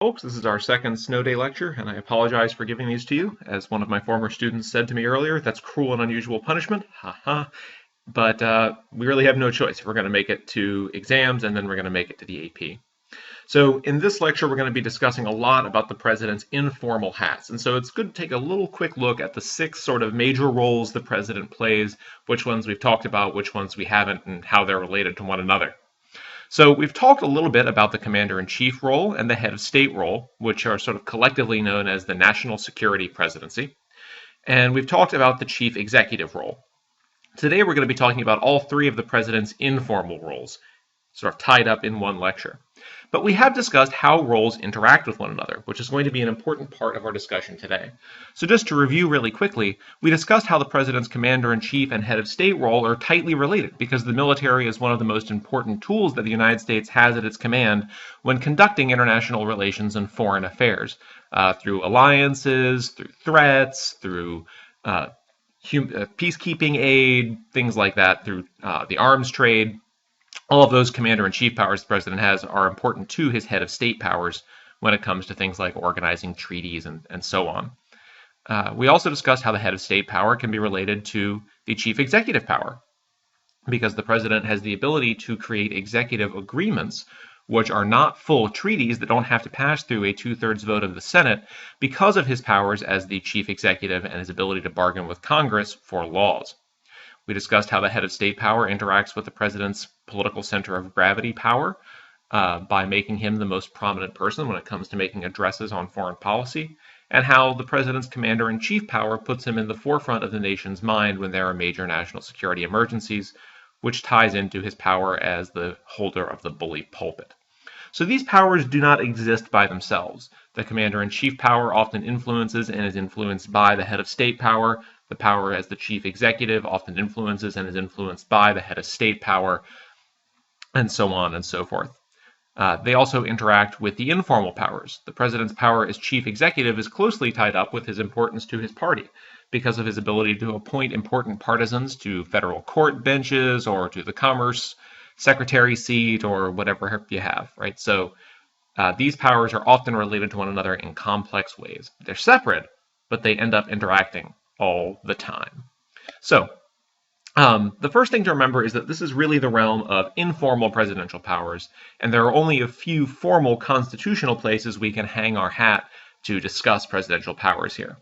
Folks, this is our second snow day lecture, and I apologize for giving these to you. As one of my former students said to me earlier, that's cruel and unusual punishment. Haha. But we really have no choice if we're going to make it to exams and then we're going to make it to the AP. So in this lecture, we're going to be discussing a lot about the president's informal hats. And so it's good to take a little quick look at the six sort of major roles the president plays, which ones we've talked about, which ones we haven't, and how they're related to one another. So we've talked a little bit about the commander-in-chief role and the head of state role, which are sort of collectively known as the national security presidency. And we've talked about the chief executive role. Today we're going to be talking about all three of the president's informal roles, sort of tied up in one lecture. But we have discussed how roles interact with one another, which is going to be an important part of our discussion today. So just to review really quickly, we discussed how the president's commander-in-chief and head of state role are tightly related because the military is one of the most important tools that the United States has at its command when conducting international relations and foreign affairs, through alliances, through threats, through peacekeeping aid, things like that, through the arms trade. All of those commander-in-chief powers the president has are important to his head of state powers when it comes to things like organizing treaties and so on. We also discussed how the head of state power can be related to the chief executive power, because the president has the ability to create executive agreements which are not full treaties that don't have to pass through a two-thirds vote of the Senate because of his powers as the chief executive and his ability to bargain with Congress for laws. We discussed how the head of state power interacts with the president's political center of gravity power by making him the most prominent person when it comes to making addresses on foreign policy, and how the president's commander-in-chief power puts him in the forefront of the nation's mind when there are major national security emergencies, which ties into his power as the holder of the bully pulpit. So these powers do not exist by themselves. The commander-in-chief power often influences and is influenced by the head of state power. The power as the chief executive often influences and is influenced by the head of state power, and so on and so forth. They also interact with the informal powers. The president's power as chief executive is closely tied up with his importance to his party because of his ability to appoint important partisans to federal court benches or to the Commerce Secretary seat or whatever you have, right? So these powers are often related to one another in complex ways. They're separate, but they end up interacting all the time. So the first thing to remember is that this is really the realm of informal presidential powers, and there are only a few formal constitutional places we can hang our hat to discuss presidential powers here.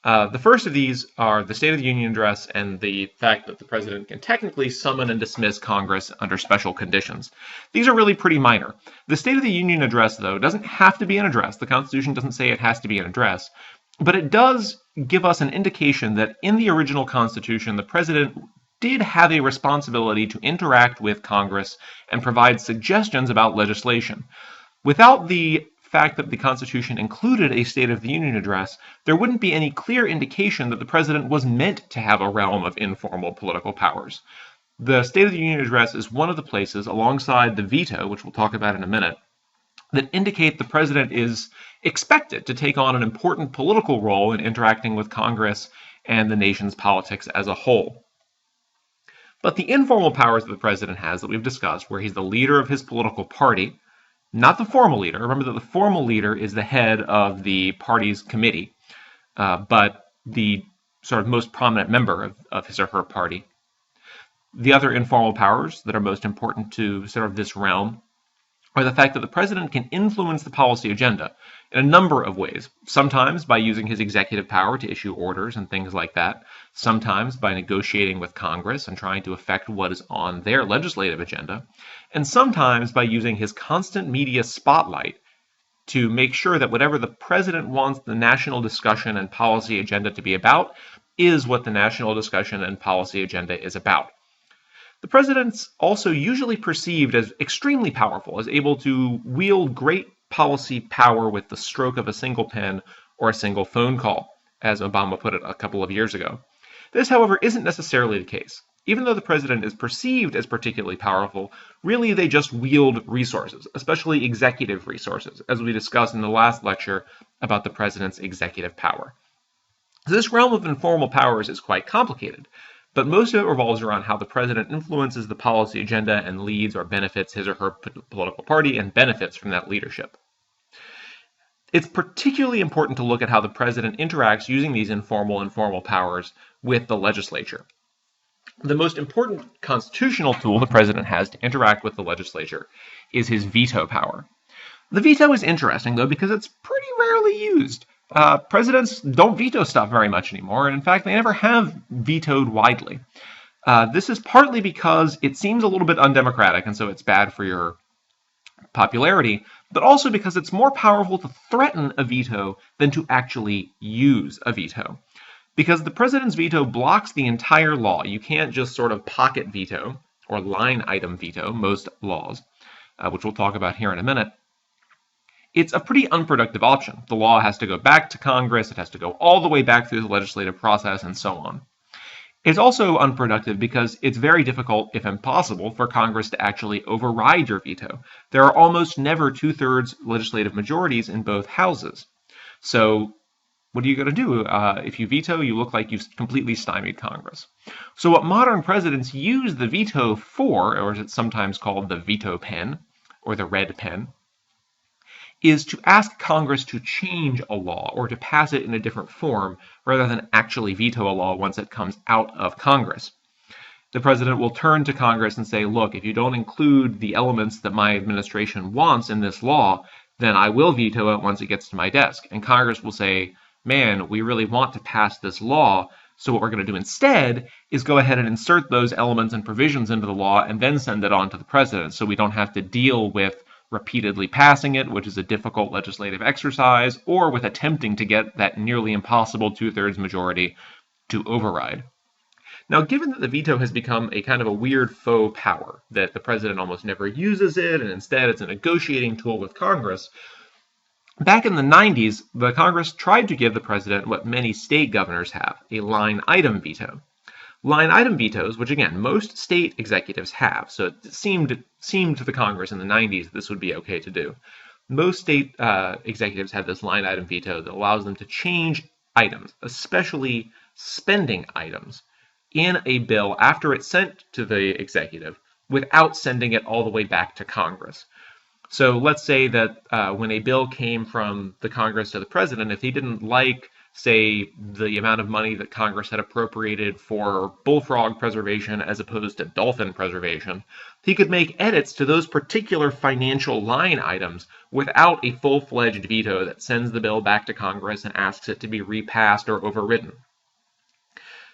The first of these are the State of the Union address and the fact that the president can technically summon and dismiss Congress under special conditions. These are really pretty minor. The State of the Union address, though, doesn't have to be an address. The Constitution doesn't say it has to be an address, but it does give us an indication that in the original Constitution, the president did have a responsibility to interact with Congress and provide suggestions about legislation. Without the fact that the Constitution included a State of the Union address, there wouldn't be any clear indication that the president was meant to have a realm of informal political powers. The State of the Union address is one of the places, alongside the veto, which we'll talk about in a minute, that indicate the president is expected to take on an important political role in interacting with Congress and the nation's politics as a whole. But the informal powers that the president has that we've discussed, where he's the leader of his political party, not the formal leader. Remember that the formal leader is the head of the party's committee, but the sort of most prominent member of his or her party. The other informal powers that are most important to sort of this realm are the fact that the president can influence the policy agenda in a number of ways, sometimes by using his executive power to issue orders and things like that, sometimes by negotiating with Congress and trying to affect what is on their legislative agenda, and sometimes by using his constant media spotlight to make sure that whatever the president wants the national discussion and policy agenda to be about is what the national discussion and policy agenda is about. The president's also usually perceived as extremely powerful, as able to wield great policy power with the stroke of a single pen or a single phone call, as Obama put it a couple of years ago. This, however, isn't necessarily the case. Even though the president is perceived as particularly powerful, really they just wield resources, especially executive resources, as we discussed in the last lecture about the president's executive power. So this realm of informal powers is quite complicated, but most of it revolves around how the president influences the policy agenda and leads or benefits his or her political party and benefits from that leadership. It's particularly important to look at how the president interacts using these informal and formal powers with the legislature. The most important constitutional tool the president has to interact with the legislature is his veto power. The veto is interesting, though, because it's pretty rarely used. Presidents don't veto stuff very much anymore, and in fact, they never have vetoed widely. This is partly because it seems a little bit undemocratic, and so it's bad for your popularity, but also because it's more powerful to threaten a veto than to actually use a veto. Because the president's veto blocks the entire law. You can't just sort of pocket veto or line item veto most laws, which we'll talk about here in a minute. It's a pretty unproductive option. The law has to go back to Congress, it has to go all the way back through the legislative process, and so on. It's also unproductive because it's very difficult, if impossible, for Congress to actually override your veto. There are almost never two-thirds legislative majorities in both houses. So what are you going to do? If you veto, you look like you've completely stymied Congress. So what modern presidents use the veto for, or as it's sometimes called the veto pen, or the red pen, is to ask Congress to change a law or to pass it in a different form rather than actually veto a law once it comes out of Congress. The president will turn to Congress and say, look, if you don't include the elements that my administration wants in this law, then I will veto it once it gets to my desk. And Congress will say, man, we really want to pass this law, so what we're going to do instead is go ahead and insert those elements and provisions into the law and then send it on to the president so we don't have to deal with repeatedly passing it, which is a difficult legislative exercise, or with attempting to get that nearly impossible two-thirds majority to override. Now, given that the veto has become a kind of a weird faux power, that the president almost never uses it, and instead it's a negotiating tool with Congress, back in the 90s, the Congress tried to give the president what many state governors have, a line item veto. Line item vetoes, which again, most state executives have, so it seemed to the Congress in the 90s this would be okay to do. Most state executives have this line item veto that allows them to change items, especially spending items, in a bill after it's sent to the executive without sending it all the way back to Congress. So let's say that when a bill came from the Congress to the president, if he didn't like, say, the amount of money that Congress had appropriated for bullfrog preservation as opposed to dolphin preservation, he could make edits to those particular financial line items without a full-fledged veto that sends the bill back to Congress and asks it to be repassed or overridden.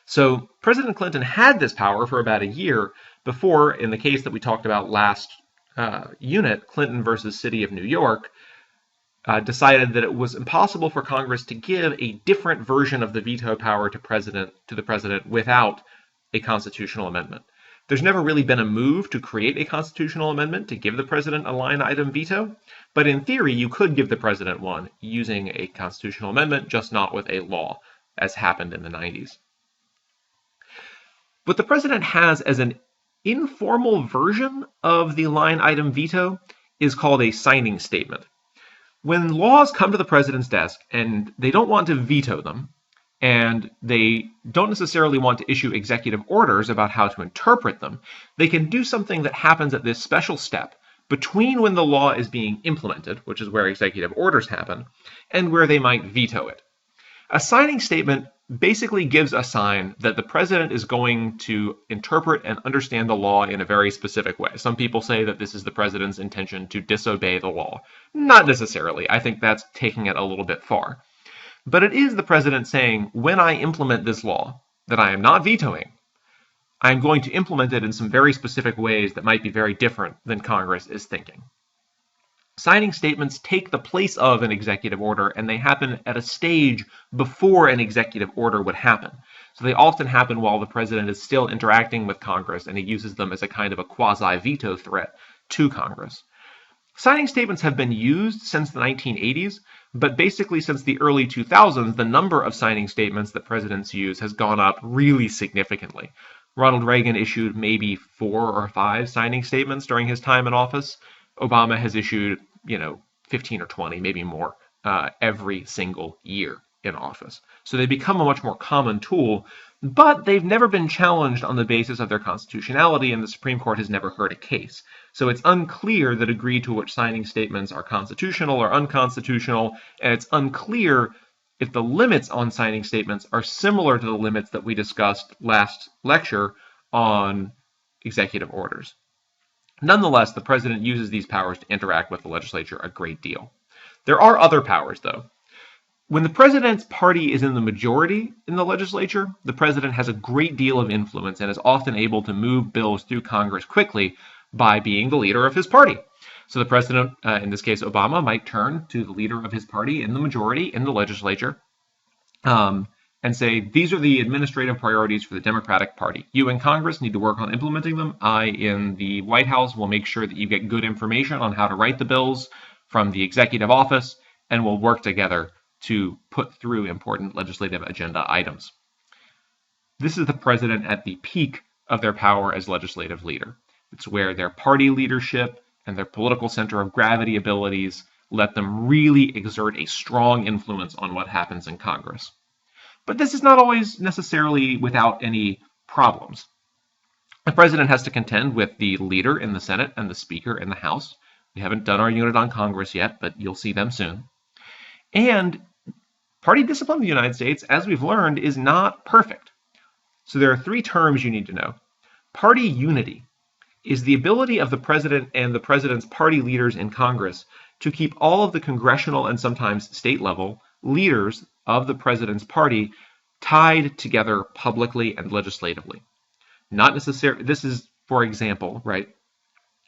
So President Clinton had this power for about a year before, in the case that we talked about last unit, Clinton versus City of New York, decided that it was impossible for Congress to give a different version of the veto power to the president without a constitutional amendment. There's never really been a move to create a constitutional amendment to give the president a line item veto, but in theory you could give the president one using a constitutional amendment, just not with a law, as happened in the 90s. What the president has as an informal version of the line item veto is called a signing statement. When laws come to the president's desk and they don't want to veto them, and they don't necessarily want to issue executive orders about how to interpret them, they can do something that happens at this special step between when the law is being implemented, which is where executive orders happen, and where they might veto it. A signing statement basically gives a sign that the president is going to interpret and understand the law in a very specific way. Some people say that this is the president's intention to disobey the law. Not necessarily. I think that's taking it a little bit far. But it is the president saying, when I implement this law that I am not vetoing, I'm going to implement it in some very specific ways that might be very different than Congress is thinking. Signing statements take the place of an executive order, and they happen at a stage before an executive order would happen. So they often happen while the president is still interacting with Congress, and he uses them as a kind of a quasi-veto threat to Congress. Signing statements have been used since the 1980s, but basically since the early 2000s, the number of signing statements that presidents use has gone up really significantly. Ronald Reagan issued maybe 4 or 5 signing statements during his time in office. Obama has issued 15 or 20, maybe more, every single year in office. So they become a much more common tool, but they've never been challenged on the basis of their constitutionality, and the Supreme Court has never heard a case. So it's unclear the degree to which signing statements are constitutional or unconstitutional, and it's unclear if the limits on signing statements are similar to the limits that we discussed last lecture on executive orders. Nonetheless, the president uses these powers to interact with the legislature a great deal. There are other powers, though. When the president's party is in the majority in the legislature, the president has a great deal of influence and is often able to move bills through Congress quickly by being the leader of his party. So the president, in this case Obama, might turn to the leader of his party in the majority in the legislature and say, these are the administrative priorities for the Democratic Party. You in Congress need to work on implementing them. I in the White House will make sure that you get good information on how to write the bills from the executive office, and we'll work together to put through important legislative agenda items. This is the president at the peak of their power as legislative leader. It's where their party leadership and their political center of gravity abilities let them really exert a strong influence on what happens in Congress. But this is not always necessarily without any problems. The president has to contend with the leader in the Senate and the speaker in the House. We haven't done our unit on Congress yet, but you'll see them soon. And party discipline in the United States, as we've learned, is not perfect. So there are three terms you need to know. Party unity is the ability of the president and the president's party leaders in Congress to keep all of the congressional and sometimes state level leaders of the president's party tied together publicly and legislatively. Not necessarily, this is, for example, right,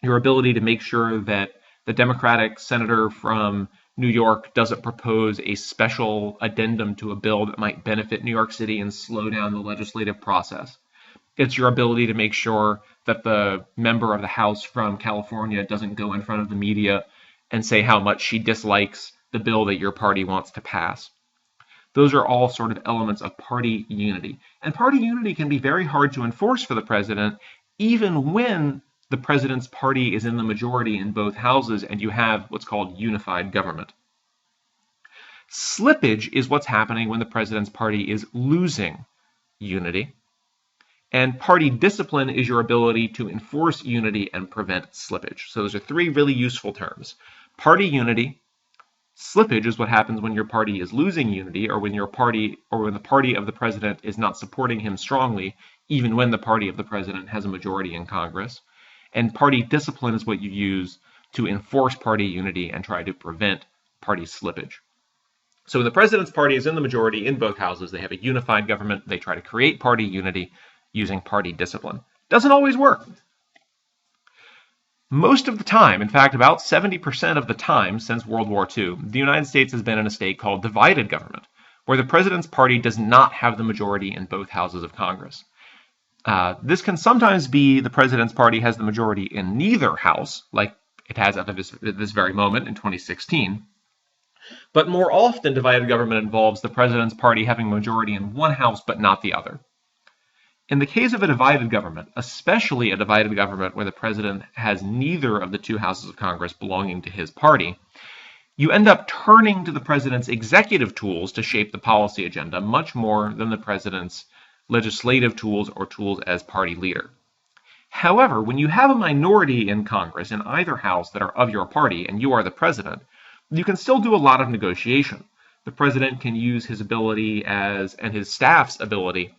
your ability to make sure that the Democratic senator from New York doesn't propose a special addendum to a bill that might benefit New York City and slow down the legislative process. It's your ability to make sure that the member of the House from California doesn't go in front of the media and say how much she dislikes the bill that your party wants to pass. Those are all sort of elements of party unity. And party unity can be very hard to enforce for the president, even when the president's party is in the majority in both houses and you have what's called unified government. Slippage is what's happening when the president's party is losing unity. And party discipline is your ability to enforce unity and prevent slippage. So those are three really useful terms. Party unity. Slippage is what happens when your party is losing unity, or when your party, or when the party of the president is not supporting him strongly, even when the party of the president has a majority in Congress. And party discipline is what you use to enforce party unity and try to prevent party slippage. So when the president's party is in the majority in both houses, they have a unified government. They try to create party unity using party discipline. Doesn't always work. Most of the time, in fact, about 70% of the time since World War II, the United States has been in a state called divided government, where the president's party does not have the majority in both houses of Congress. This can sometimes be the president's party has the majority in neither house, like it has at this very moment in 2016. But more often, divided government involves the president's party having a majority in one house but not the other. In the case of a divided government, especially a divided government where the president has neither of the two houses of Congress belonging to his party, you end up turning to the president's executive tools to shape the policy agenda much more than the president's legislative tools or tools as party leader. However, when you have a minority in Congress in either house that are of your party and you are the president, you can still do a lot of negotiation. The president can use his ability and his staff's ability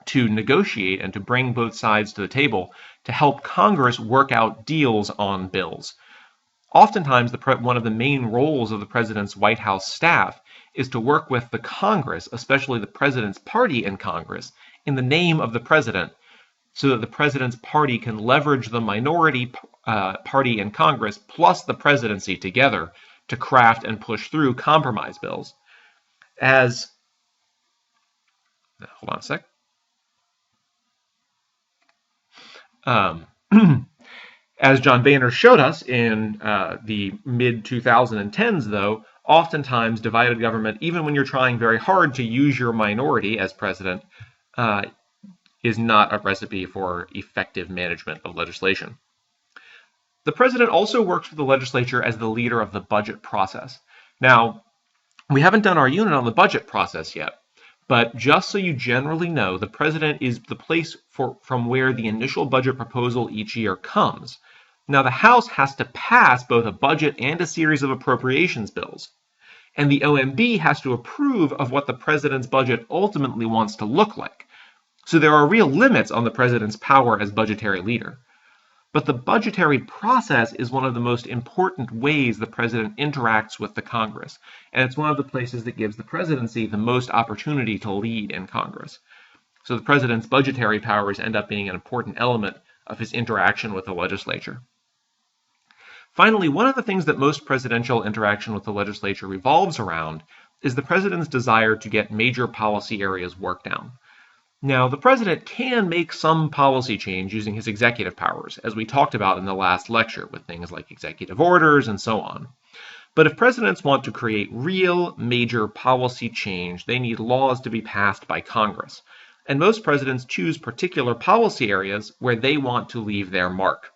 to negotiate and to bring both sides to the table to help Congress work out deals on bills. Oftentimes, one of the main roles of the president's White House staff is to work with the Congress, especially the president's party in Congress, in the name of the president, so that the president's party can leverage the minority party in Congress plus the presidency together to craft and push through compromise bills. Hold on a sec. As John Boehner showed us in the mid-2010s, though, oftentimes divided government, even when you're trying very hard to use your minority as president, is not a recipe for effective management of legislation. The president also works with the legislature as the leader of the budget process. Now, we haven't done our unit on the budget process yet, but just so you generally know, the president is the place from where the initial budget proposal each year comes. Now, the House has to pass both a budget and a series of appropriations bills. And the OMB has to approve of what the president's budget ultimately wants to look like. So there are real limits on the president's power as budgetary leader. But the budgetary process is one of the most important ways the president interacts with the Congress. And it's one of the places that gives the presidency the most opportunity to lead in Congress. So the president's budgetary powers end up being an important element of his interaction with the legislature. Finally, one of the things that most presidential interaction with the legislature revolves around is the president's desire to get major policy areas worked out. Now, the president can make some policy change using his executive powers, as we talked about in the last lecture, with things like executive orders and so on. But if presidents want to create real major policy change, they need laws to be passed by Congress. And most presidents choose particular policy areas where they want to leave their mark.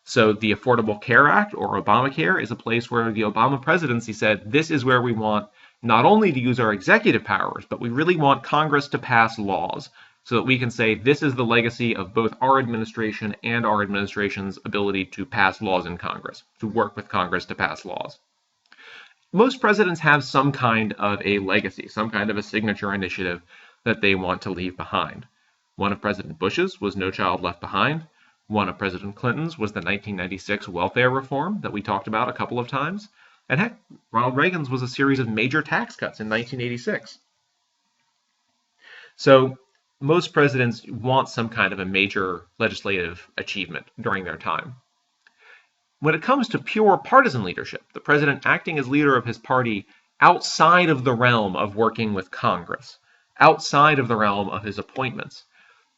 So the Affordable Care Act, or Obamacare, is a place where the Obama presidency said, this is where we want not only to use our executive powers, but we really want Congress to pass laws so that we can say this is the legacy of both our administration and our administration's ability to pass laws in Congress, to work with Congress to pass laws. Most presidents have some kind of a legacy, some kind of a signature initiative that they want to leave behind. One of President Bush's was No Child Left Behind. One of President Clinton's was the 1996 welfare reform that we talked about a couple of times. And heck, Ronald Reagan's was a series of major tax cuts in 1986. So most presidents want some kind of a major legislative achievement during their time. When it comes to pure partisan leadership, the president acting as leader of his party outside of the realm of working with Congress, outside of the realm of his appointments,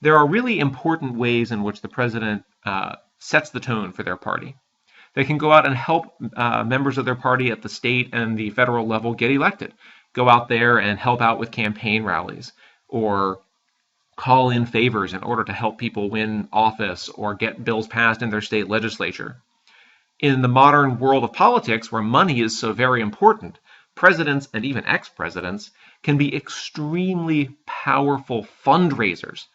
there are really important ways in which the president sets the tone for their party. They can go out and help members of their party at the state and the federal level get elected. Go out there and help out with campaign rallies, or call in favors in order to help people win office or get bills passed in their state legislature. In the modern world of politics, where money is so very important, presidents and even ex-presidents can be extremely powerful fundraisers.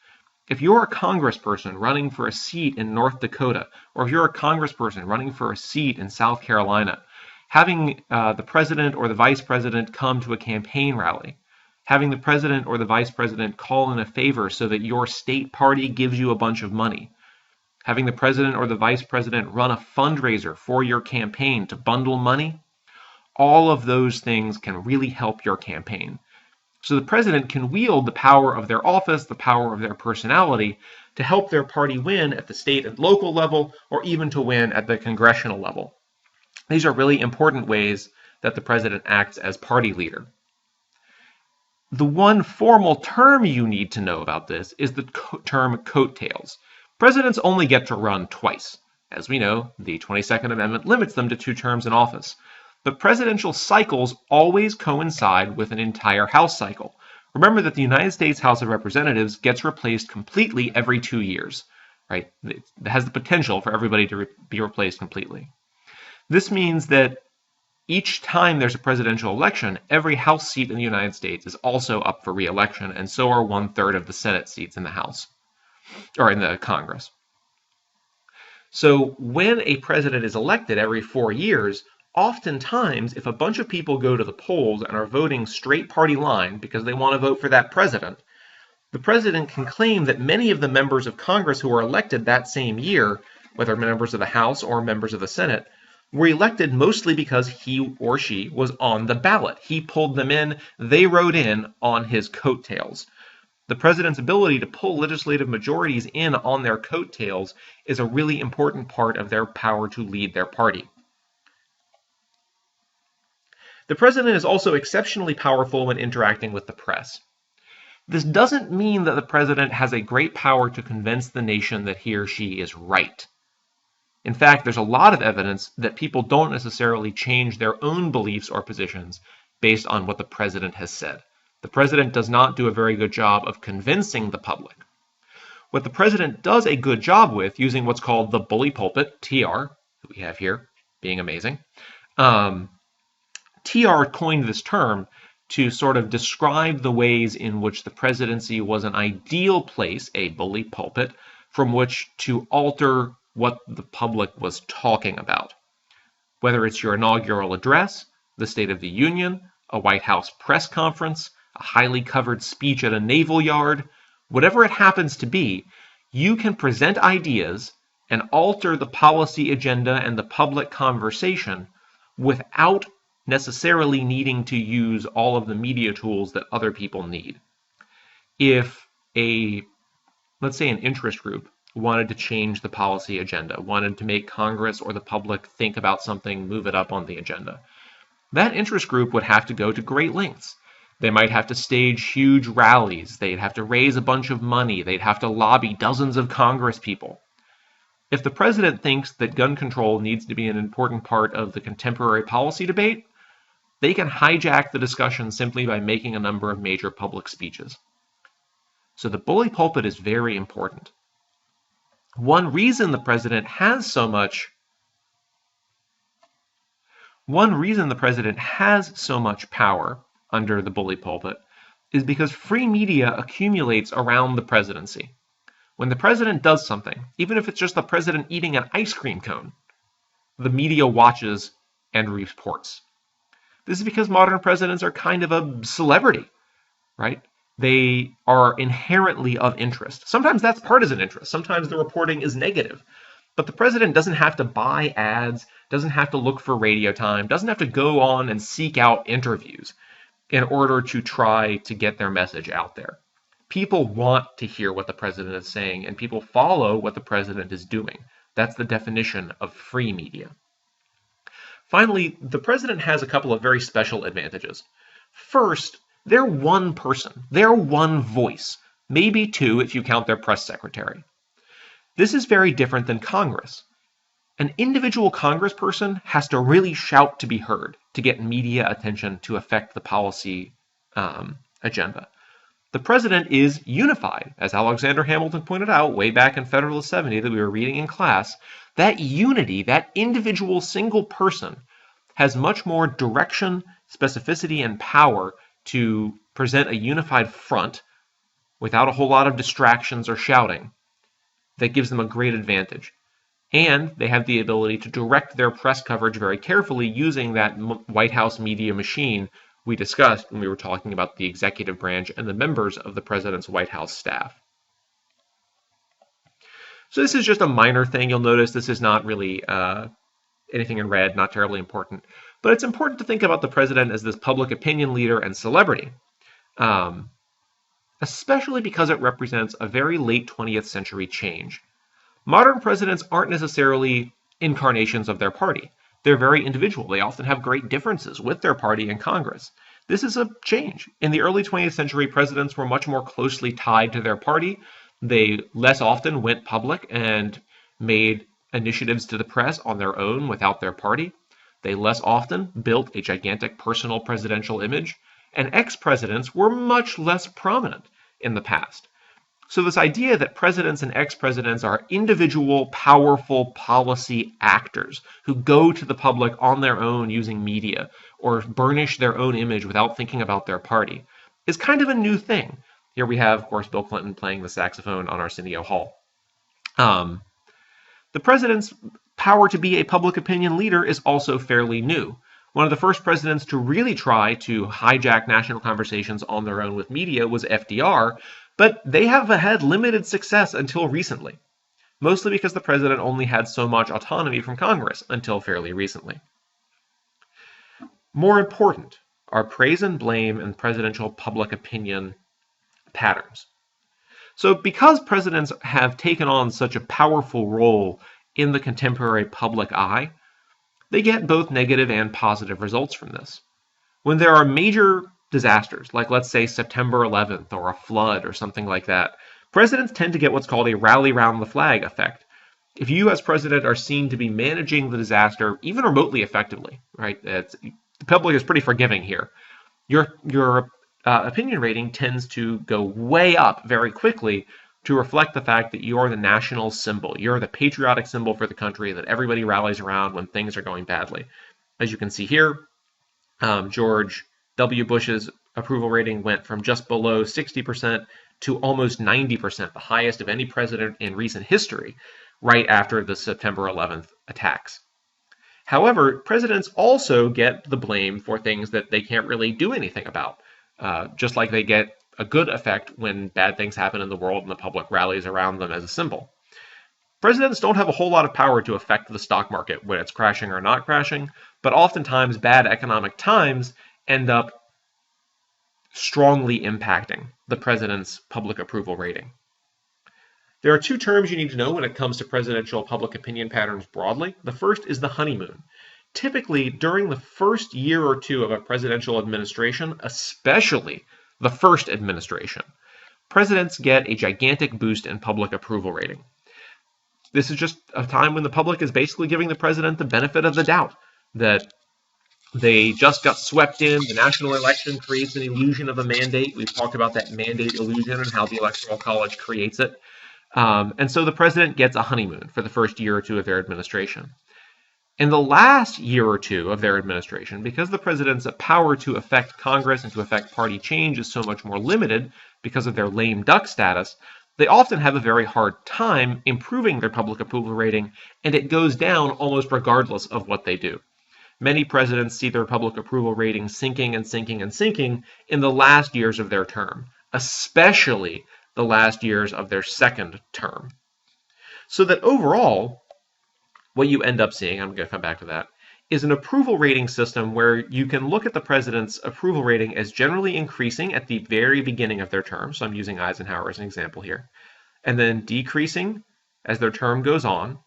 If you're a congressperson running for a seat in North Dakota, or if you're a congressperson running for a seat in South Carolina, having the president or the vice president come to a campaign rally, having the president or the vice president call in a favor so that your state party gives you a bunch of money, having the president or the vice president run a fundraiser for your campaign to bundle money, all of those things can really help your campaign. So the president can wield the power of their office, the power of their personality, to help their party win at the state and local level, or even to win at the congressional level. These are really important ways that the president acts as party leader. The one formal term you need to know about this is the term coattails. Presidents only get to run twice. As we know, the 22nd Amendment limits them to 2 terms in office. But presidential cycles always coincide with an entire House cycle. Remember that the United States House of Representatives gets replaced completely every 2 years, right? It has the potential for everybody to be replaced completely. This means that each time there's a presidential election, every House seat in the United States is also up for re-election, and so are 1/3 of the Senate seats in the House, or in the Congress. So when a president is elected every 4 years, oftentimes, if a bunch of people go to the polls and are voting straight party line because they want to vote for that president, the president can claim that many of the members of Congress who were elected that same year, whether members of the House or members of the Senate, were elected mostly because he or she was on the ballot. He pulled them in, they rode in on his coattails. The president's ability to pull legislative majorities in on their coattails is a really important part of their power to lead their party. The president is also exceptionally powerful when interacting with the press. This doesn't mean that the president has a great power to convince the nation that he or she is right. In fact, there's a lot of evidence that people don't necessarily change their own beliefs or positions based on what the president has said. The president does not do a very good job of convincing the public. What the president does a good job with, using what's called the bully pulpit, TR, that we have here, being amazing, TR coined this term to sort of describe the ways in which the presidency was an ideal place, a bully pulpit, from which to alter what the public was talking about. Whether it's your inaugural address, the State of the Union, a White House press conference, a highly covered speech at a naval yard, whatever it happens to be, you can present ideas and alter the policy agenda and the public conversation without necessarily needing to use all of the media tools that other people need. If let's say an interest group wanted to change the policy agenda, wanted to make Congress or the public think about something, move it up on the agenda, that interest group would have to go to great lengths. They might have to stage huge rallies. They'd have to raise a bunch of money. They'd have to lobby dozens of Congress people. If the president thinks that gun control needs to be an important part of the contemporary policy debate, they can hijack the discussion simply by making a number of major public speeches. So the bully pulpit is very important. One reason the president has so much power under the bully pulpit is because free media accumulates around the presidency. When the president does something, even if it's just the president eating an ice cream cone, the media watches and reports. This is because modern presidents are kind of a celebrity, right? They are inherently of interest. Sometimes that's partisan interest. Sometimes the reporting is negative. But the president doesn't have to buy ads, doesn't have to look for radio time, doesn't have to go on and seek out interviews in order to try to get their message out there. People want to hear what the president is saying, and people follow what the president is doing. That's the definition of free media. Finally, the president has a couple of very special advantages. First, they're one person. They're one voice. Maybe two if you count their press secretary. This is very different than Congress. An individual congressperson has to really shout to be heard to get media attention to affect the policy agenda. The president is unified. As Alexander Hamilton pointed out way back in Federalist 70 that we were reading in class, that unity, that individual single person, has much more direction, specificity, and power to present a unified front without a whole lot of distractions or shouting. That gives them a great advantage. And they have the ability to direct their press coverage very carefully using that White House media machine we discussed when we were talking about the executive branch and the members of the president's White House staff. So this is just a minor thing. You'll notice this is not really anything in red, not terribly important. But it's important to think about the president as this public opinion leader and celebrity, especially because it represents a very late 20th century change. Modern presidents aren't necessarily incarnations of their party. They're very individual. They often have great differences with their party and Congress. This is a change. In the early 20th century, presidents were much more closely tied to their party. They less often went public and made initiatives to the press on their own without their party. They less often built a gigantic personal presidential image, and ex-presidents were much less prominent in the past. So this idea that presidents and ex-presidents are individual, powerful policy actors who go to the public on their own using media or burnish their own image without thinking about their party is kind of a new thing. Here we have, of course, Bill Clinton playing the saxophone on Arsenio Hall. The president's power to be a public opinion leader is also fairly new. One of the first presidents to really try to hijack national conversations on their own with media was FDR, but they have had limited success until recently, mostly because the president only had so much autonomy from Congress until fairly recently. More important are praise and blame and presidential public opinion patterns. So because presidents have taken on such a powerful role in the contemporary public eye, they get both negative and positive results from this. When there are major disasters, like let's say September 11th or a flood or something like that, presidents tend to get what's called a rally round the flag effect. If you as president are seen to be managing the disaster even remotely effectively, right? The public is pretty forgiving here. Your opinion rating tends to go way up very quickly to reflect the fact that you're the national symbol. You're the patriotic symbol for the country that everybody rallies around when things are going badly. As you can see here, George W. Bush's approval rating went from just below 60% to almost 90%, the highest of any president in recent history, right after the September 11th attacks. However, presidents also get the blame for things that they can't really do anything about, just like they get a good effect when bad things happen in the world and the public rallies around them as a symbol. Presidents don't have a whole lot of power to affect the stock market when it's crashing or not crashing, but oftentimes bad economic times end up strongly impacting the president's public approval rating. There are two terms you need to know when it comes to presidential public opinion patterns broadly. The first is the honeymoon. Typically, during the first year or two of a presidential administration, especially the first administration, presidents get a gigantic boost in public approval rating. This is just a time when the public is basically giving the president the benefit of the doubt that they just got swept in. The national election creates an illusion of a mandate. We've talked about that mandate illusion and how the Electoral College creates it. And so the president gets a honeymoon for the first year or two of their administration. In the last year or two of their administration, because the president's power to affect Congress and to affect party change is so much more limited because of their lame duck status, they often have a very hard time improving their public approval rating, and it goes down almost regardless of what they do. Many presidents see their public approval rating sinking and sinking and sinking in the last years of their term, especially the last years of their second term. So that overall, what you end up seeing, I'm going to come back to that, is an approval rating system where you can look at the president's approval rating as generally increasing at the very beginning of their term. So I'm using Eisenhower as an example here. And then decreasing as their term goes on.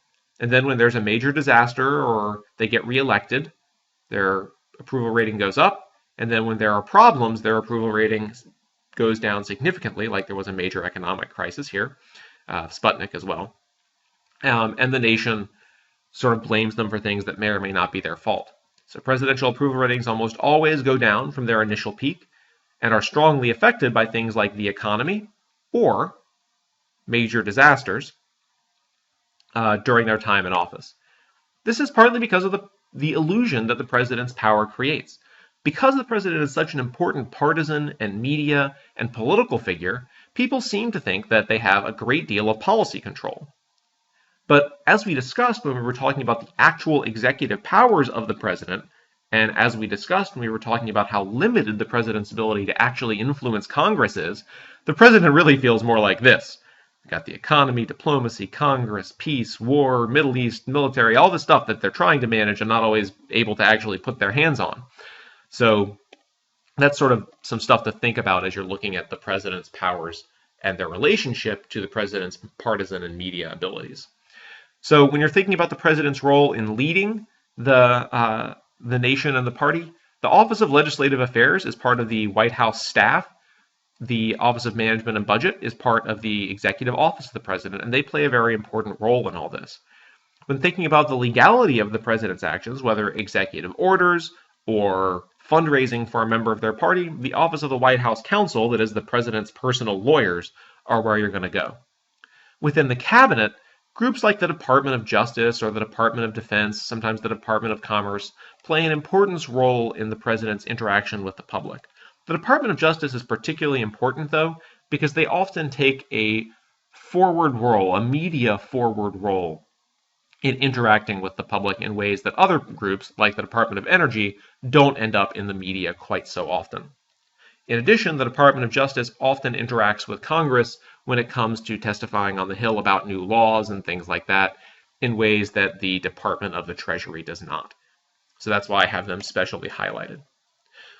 And then when there's a major disaster or they get reelected, their approval rating goes up. And then when there are problems, their approval rating goes down significantly, like there was a major economic crisis here, Sputnik as well. And the nation sort of blames them for things that may or may not be their fault. So presidential approval ratings almost always go down from their initial peak and are strongly affected by things like the economy or major disasters during their time in office. This is partly because of the illusion that the president's power creates. Because the president is such an important partisan and media and political figure, people seem to think that they have a great deal of policy control. But as we discussed when we were talking about the actual executive powers of the president, and as we discussed when we were talking about how limited the president's ability to actually influence Congress is, the president really feels more like this. We've got the economy, diplomacy, Congress, peace, war, Middle East, military, all the stuff that they're trying to manage and not always able to actually put their hands on. So that's sort of some stuff to think about as you're looking at the president's powers and their relationship to the president's partisan and media abilities. So when you're thinking about the president's role in leading the nation and the party, the Office of Legislative Affairs is part of the White House staff. The Office of Management and Budget is part of the Executive Office of the President, and they play a very important role in all this. When thinking about the legality of the president's actions, whether executive orders or fundraising for a member of their party, the Office of the White House Counsel, that is the president's personal lawyers, are where you're going to go. Within the cabinet, groups like the Department of Justice or the Department of Defense, sometimes the Department of Commerce, play an important role in the president's interaction with the public. The Department of Justice is particularly important, though, because they often take a forward role, a media forward role, in interacting with the public in ways that other groups, like the Department of Energy, don't end up in the media quite so often. In addition, the Department of Justice often interacts with Congress when it comes to testifying on the Hill about new laws and things like that in ways that the Department of the Treasury does not. So that's why I have them specially highlighted.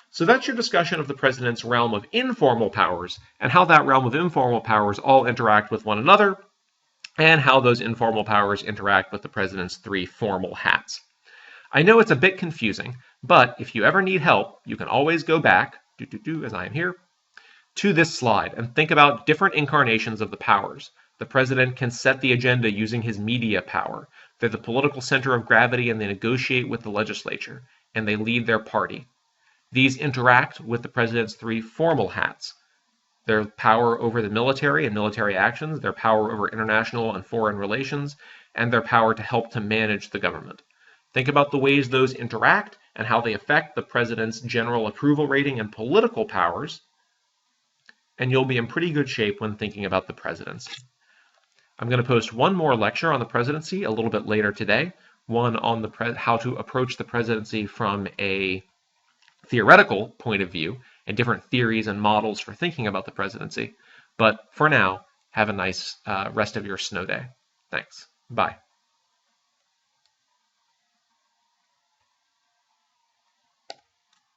So that's your discussion of the president's realm of informal powers and how that realm of informal powers all interact with one another and how those informal powers interact with the president's three formal hats. I know it's a bit confusing, but if you ever need help, you can always go back, as I am here, to this slide and think about different incarnations of the powers. The president can set the agenda using his media power. They're the political center of gravity and they negotiate with the legislature, and they lead their party. These interact with the president's three formal hats. Their power over the military and military actions, their power over international and foreign relations, and their power to help to manage the government. Think about the ways those interact and how they affect the president's general approval rating and political powers, and you'll be in pretty good shape when thinking about the presidency. I'm going to post one more lecture on the presidency a little bit later today, one on how to approach the presidency from a theoretical point of view and different theories and models for thinking about the presidency. But for now, have a nice rest of your snow day. Thanks. Bye.